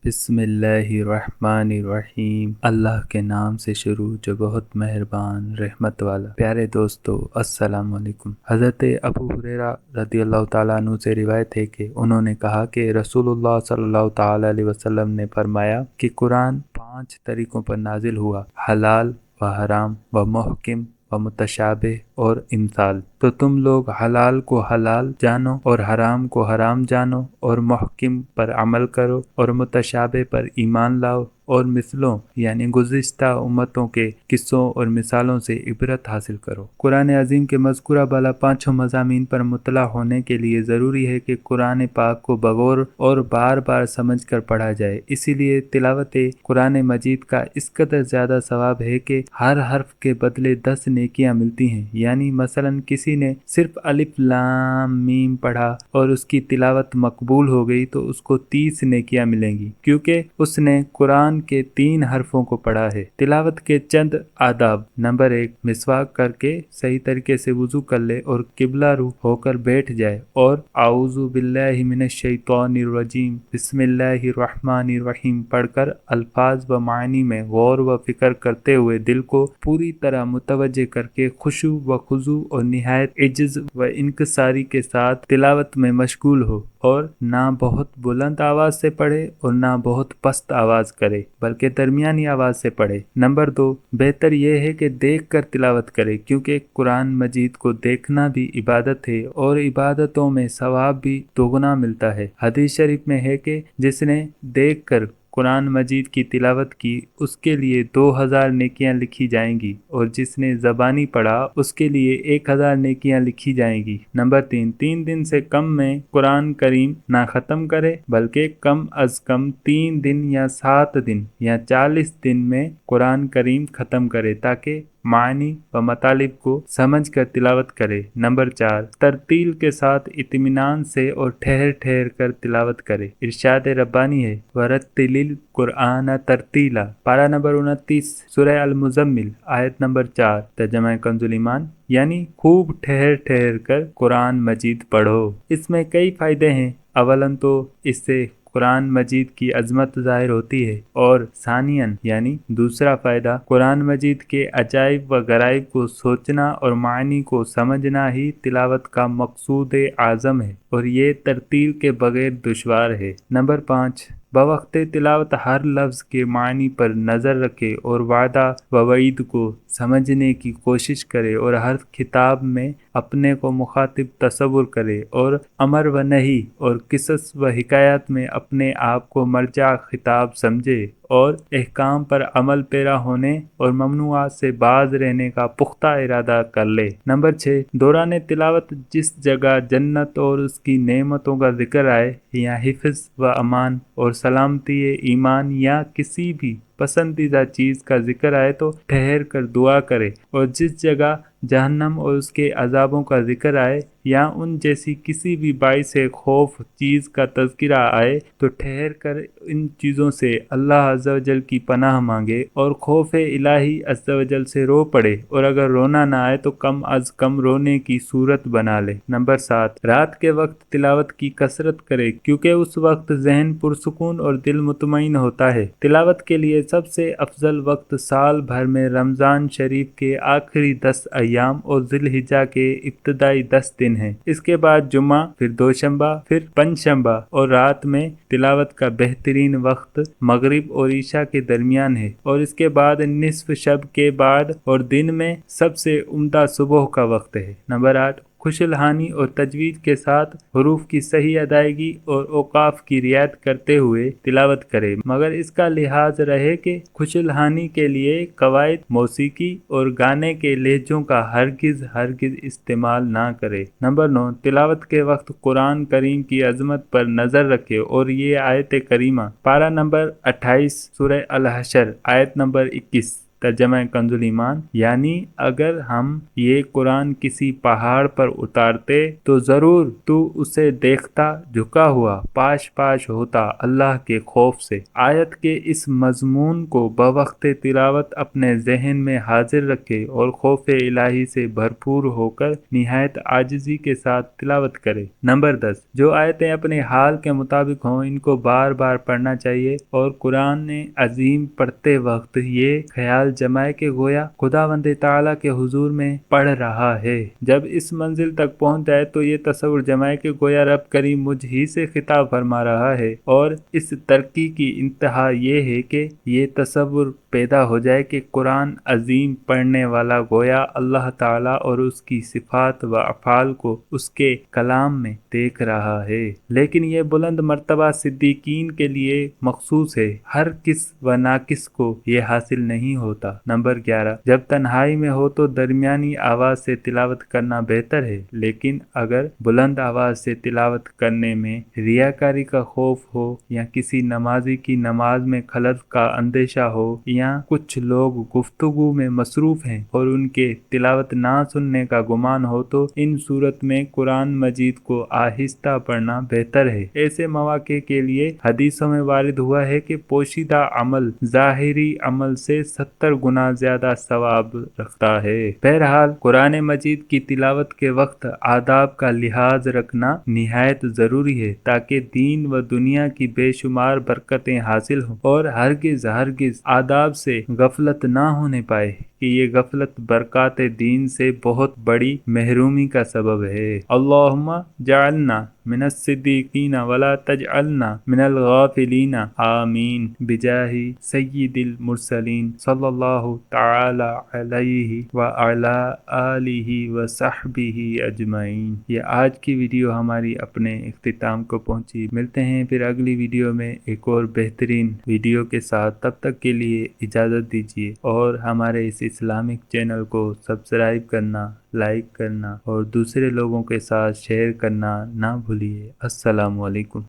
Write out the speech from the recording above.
बिस्मिल्लाहिर्रहमानिर्रहीम। अल्लाह के नाम से शुरू जो बहुत मेहरबान रहमत वाला। प्यारे दोस्तों, अस्सलाम वालेकुम। हज़रत अबू हुरैरा रदियल्लाहु ताला अन्हु से रिवायत है कि उन्होंने कहा कि रसूलुल्लाह सल्लल्लाहु ताला अलैहि वसल्लम ने फरमाया कि कुरान 5 तरीकों पर नाजिल हुआ: हलाल व हराम व मुहकिम व मुतशाबिह और इम्साल। तो तुम लोग हलाल को हलाल जानो और हराम को हराम जानो और मुहकिम पर अमल करो और मुतशाबिह पर ईमान लाओ और मिसलों यानी गुज़िश्ता उम्मतों के किस्सों और मिसालों से इबरत हासिल करो। कुरान अज़ीम के मज़कूरा बाला पाँचों मज़ामीन पर मुतला होने के लिए ज़रूरी है कि कुरान पाक को बगौर और बार बार समझ कर पढ़ा जाए। इसीलिए तिलावत कुरान मजीद का इस कदर ज़्यादा सवाब है कि हर हर्फ के बदले 10 नेकियां मिलती हैं। यानी मसलन किसी ने सिर्फ अलिफ लाम मीम पढ़ा और उसकी तिलावत मकबूल हो गई तो उसको 30 नेकियां मिलेंगी, क्योंकि उसने कुरान के 3 हरफों को पढ़ा है। तिलावत के चंद आदाब: नंबर 1, मिसवाक करके सही तरीके से वुजू कर ले और किबला रुख होकर बैठ जाए और आऊज़ु बिल्लाहि मिनश शैतानिर रजीम बिस्मिल्लाहिर्रहमानिर्रहीम पढ़कर अल्फाज व मानी में गौर व फिक्र करते हुए दिल को पूरी तरह मुतवज्जे करके खुशू व खुजू और निहायत इज्ज व इनकिसारी के साथ तिलावत में मशगूल हो और ना बहुत बुलंद आवाज से पढ़े और ना बहुत पस्त आवाज करे, बल्कि दरमियानी आवाज से पढ़े। नंबर 2, बेहतर यह है कि देख कर तिलावत करे, क्योंकि कुरान मजीद को देखना भी इबादत है और इबादतों में सवाब भी दोगुना मिलता है। हदीस शरीफ में है कि जिसने देख कर कुरान मजीद की तिलावत की उसके लिए 2000 नेकियां लिखी जाएंगी और जिसने ज़बानी पढ़ा उसके लिए 1000 नेकियां लिखी जाएंगी। नंबर 3, 3 दिन से कम में कुरान करीम ना ख़त्म करे, बल्कि कम अज कम 3 दिन या 7 दिन या 40 दिन में कुरान करीम ख़त्म करे, ताकि मानी व मतालिब को समझ कर तिलावत करे। नंबर 4, तरतील के साथ इत्मीनान से और ठहर ठहर कर तिलावत करे। इरशाद रब्बानी है, वरत्तिलिल कुरआन तरतीला। पारा नंबर 29 सूरह अल-मुज़म्मिल आयत नंबर 4। तर्जुमा कंजुल ईमान, यानी खूब ठहर ठहर कर कुरान मजीद पढ़ो। इसमें कई फायदे हैं। अवलन तो इससे कुरान मजीद की अजमत ज़ाहिर होती है और सानियन यानी दूसरा फ़ायदा, कुरान मजीद के अजाइब व गराइब को सोचना और मानी को समझना ही तिलावत का मकसूद आज़म है और ये तरतील के बगैर दुश्वार है। नंबर 5, बवक्त तिलावत हर लफ्ज़ के मानी पर नज़र रखे और वादा व वईद को समझने की कोशिश करे और हर खिताब में अपने को मुखातिब तसव्वुर करे और अमर व नही और किसस व हिकायत में अपने आप को मर्जा खिताब समझे और अहकाम पर अमल पेरा होने और ममनुआत से बाज रहने का पुख्ता इरादा कर ले। नंबर 6, दौरान तिलावत जिस जगह जन्नत और उसकी नेमतों का जिक्र आए या हिफ्ज़ व अमान और सलामती ईमान या किसी भी पसंदीदा चीज़ का जिक्र आए तो ठहर कर दुआ करे, और जिस जगह जहन्नम और उसके अजाबों का जिक्र आए या उन जैसी किसी भी बाइस खौफ चीज़ का तज़किरा आए तो ठहर कर इन चीज़ों से अल्लाह अज़्ज़ा वजल की पनाह मांगे और खौफ इलाही अज़्ज़ा वजल से रो पड़े, और अगर रोना ना आए तो कम अज कम रोने की सूरत बना ले। नंबर 7, रात के वक्त तिलावत की कसरत करे, क्योंकि उस वक्त जहन पुरसुकून और दिल मुतमईन होता है। तिलावत के लिए सबसे अफजल वक्त साल भर में रमज़ान शरीफ के आखिरी 10 अय्याम और ज़िलहिज्जा के इब्तदाई 10 दिन हैं। इसके बाद जुम्मा, फिर दोशंबा, फिर पंचशंबा और रात में तिलावत का बेहतरीन वक्त मगरिब और ईशा के दरमियान है, और इसके बाद निस्फ शब के बाद और दिन में सबसे उम्दा सुबह का वक्त है। नंबर 8, खुशलहानी और तजवीज़ के साथ हरूफ की सही अदायगी और औकाफ की रियायत करते हुए तिलावत करे, मगर इसका लिहाज रहे कि खुशलहानी के लिए कवायद मौसीकी और गाने के लहजों का हरगिज़ इस्तेमाल ना करे। नंबर 9, तिलावत के वक्त कुरान करीम की अजमत पर नज़र रखे और ये आयत करीमा पारा नंबर 28 सूरह अल हशर आयत नंबर 21। ترجمہ کنزُل ایمان، یعنی اگر ہم یہ قرآن کسی پہاڑ پر اتارتے تو ضرور تو اسے دیکھتا جھکا ہوا پاش پاش ہوتا اللہ کے خوف سے۔ آیت کے اس مضمون کو بوقت تلاوت اپنے ذہن میں حاضر رکھے اور خوف الہی سے بھرپور ہو کر نہایت عاجزی کے ساتھ تلاوت کرے۔ نمبر 10، جو آیتیں اپنے حال کے مطابق ہوں ان کو بار بار پڑھنا چاہیے اور قرآن عظیم پڑھتے وقت یہ خیال جمائے کہ گویا خداوند تعالیٰ کے حضور میں پڑھ رہا ہے۔ جب اس منزل تک پہنچ جائے تو یہ تصور جمائے کہ گویا رب کریم مجھ ہی سے خطاب فرما رہا ہے، اور اس ترقی کی انتہا یہ ہے کہ یہ تصور پیدا ہو جائے کہ قرآن عظیم پڑھنے والا گویا اللہ تعالیٰ اور اس کی صفات و افعال کو اس کے کلام میں دیکھ رہا ہے۔ لیکن یہ بلند مرتبہ صدیقین کے لیے مخصوص ہے، ہر کس و ناقص کو یہ حاصل نہیں ہوتا۔ نمبر 11، جب تنہائی میں ہو تو درمیانی آواز سے تلاوت کرنا بہتر ہے، لیکن اگر بلند آواز سے تلاوت کرنے میں ریاکاری کا خوف ہو یا کسی نمازی کی نماز میں خلل کا اندیشہ ہو یا کچھ لوگ گفتگو میں مصروف ہیں اور ان کے تلاوت نہ سننے کا گمان ہو تو ان صورت میں قرآن مجید کو آہستہ پڑھنا بہتر ہے۔ ایسے مواقع کے لیے حدیثوں میں وارد ہوا ہے کہ پوشیدہ عمل ظاہری عمل سے 70 گنا زیادہ ثواب رکھتا ہے۔ بہرحال قرآن مجید کی تلاوت کے وقت آداب کا لحاظ رکھنا نہایت ضروری ہے تاکہ دین و دنیا کی بے شمار برکتیں حاصل ہوں، اور ہرگز آداب سے غفلت نہ ہونے پائے کہ یہ غفلت برکات دین سے بہت بڑی محرومی کا سبب ہے۔ اللہم جعلنا من الصدیقین ولا تجعلنا من الغافلین، آمین، بجاہ سید المرسلین صلی اللہ تعالی علیہ وعلی آلہ وصحبہ اجمعین۔ یہ آج کی ویڈیو ہماری اپنے اختتام کو پہنچی، ملتے ہیں پھر اگلی ویڈیو میں ایک اور بہترین ویڈیو کے ساتھ۔ تب تک کے لیے اجازت دیجیے اور ہمارے اس اسلامک چینل کو سبسکرائب کرنا، لائک کرنا اور دوسرے لوگوں کے ساتھ شیئر کرنا نہ بھولیے۔ السلام علیکم۔